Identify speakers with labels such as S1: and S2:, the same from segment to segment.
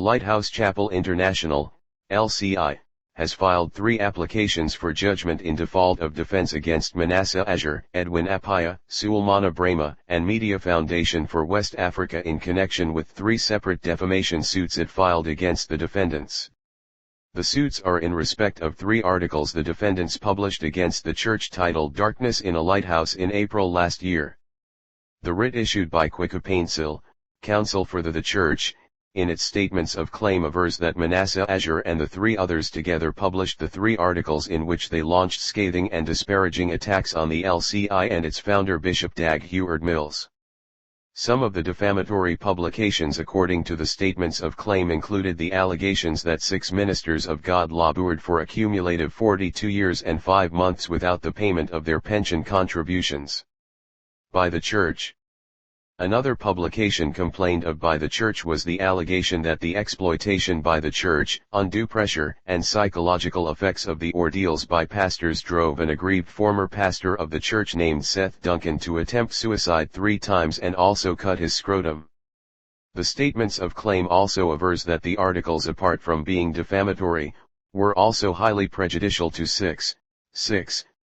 S1: Lighthouse Chapel International, LCI, has filed 3 applications for judgment in default of defense against Manasseh, Edwin Appiah, Sulemana Brahma, and Media Foundation for West Africa in connection with 3 separate defamation suits it filed against the defendants. The suits are in respect of 3 articles the defendants published against the church titled Darkness in a Lighthouse in April last year. The writ issued by Kwikupainsel, counsel for the church, in its statements of claim avers that Manasseh and the 3 others together published the 3 articles in which they launched scathing and disparaging attacks on the LCI and its founder Bishop DagHeward-Mills. Some of the defamatory publications according to the statements of claim included the allegations that 6 ministers of God labored for a cumulative 42 years and 5 months without the payment of their pension contributions by the church. Another publication complained of by the church was the allegation that the exploitation by the church, undue pressure, and psychological effects of the ordeals by pastors drove an aggrieved former pastor of the church named Seth Duncan to attempt suicide 3 times and also cut his scrotum. The statements of claim also avers that the articles, apart from being defamatory, were also highly prejudicial to 6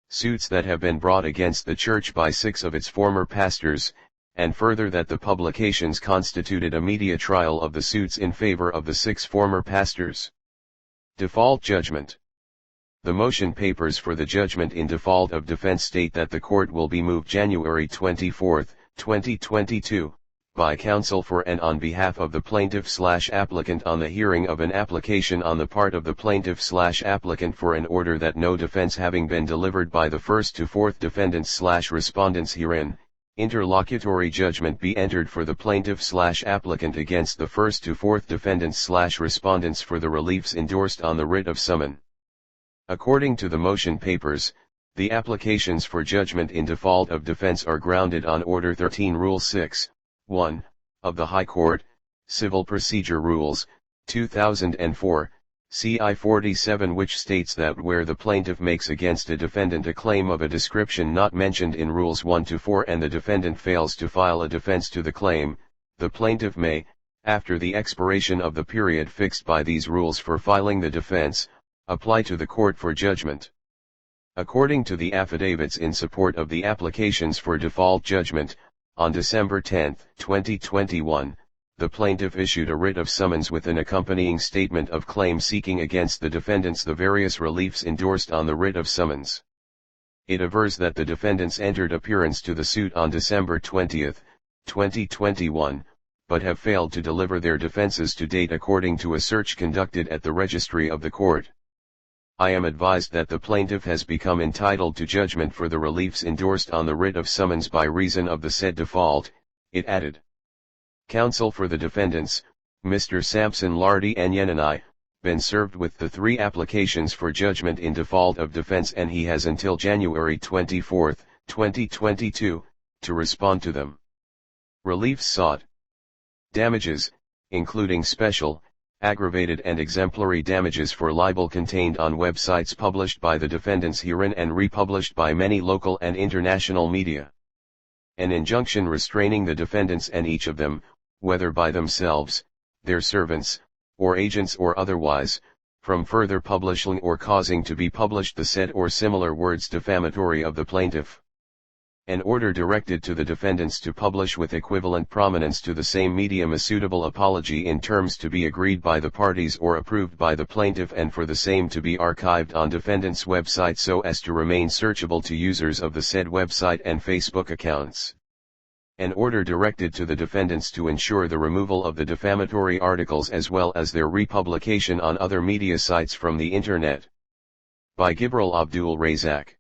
S1: suits that have been brought against the church by 6 of its former pastors, and further that the publications constituted a media trial of the suits in favor of the 6 former pastors. Default judgment. The motion papers for the judgment in default of defense state that the court will be moved January 24, 2022, by counsel for and on behalf of the plaintiff/applicant on the hearing of an application on the part of the plaintiff/applicant for an order that no defense having been delivered by the first to fourth defendants/respondents herein, interlocutory judgment be entered for the plaintiff/applicant against the first to fourth defendants/respondents for the reliefs endorsed on the writ of summon. According to the motion papers, the applications for judgment in default of defense are grounded on Order 13 Rule 6, 1, of the High Court, Civil Procedure Rules, 2004, CI 47, which states that where the plaintiff makes against a defendant a claim of a description not mentioned in Rules 1 to 4 and the defendant fails to file a defense to the claim, the plaintiff may, after the expiration of the period fixed by these rules for filing the defense, apply to the court for judgment. According to the affidavits in support of the applications for default judgment, on December 10, 2021, the plaintiff issued a writ of summons with an accompanying statement of claim seeking against the defendants the various reliefs endorsed on the writ of summons. It avers that the defendants entered appearance to the suit on December 20, 2021, but have failed to deliver their defenses to date according to a search conducted at the registry of the court. I am advised that the plaintiff has become entitled to judgment for the reliefs endorsed on the writ of summons by reason of the said default, it added. Counsel for the defendants, Mr. Samson Lardy Nyenanai, been served with the 3 applications for judgment in default of defense and he has until January 24, 2022, to respond to them. Reliefs sought. Damages, including special, aggravated and exemplary damages for libel contained on websites published by the defendants herein and republished by many local and international media. An injunction restraining the defendants and each of them, whether by themselves, their servants, or agents or otherwise, from further publishing or causing to be published the said or similar words defamatory of the plaintiff. An order directed to the defendants to publish with equivalent prominence to the same medium a suitable apology in terms to be agreed by the parties or approved by the plaintiff and for the same to be archived on defendants' website so as to remain searchable to users of the said website and Facebook accounts. An order directed to the defendants to ensure the removal of the defamatory articles as well as their republication on other media sites from the Internet. By Gibril Abdul Razak.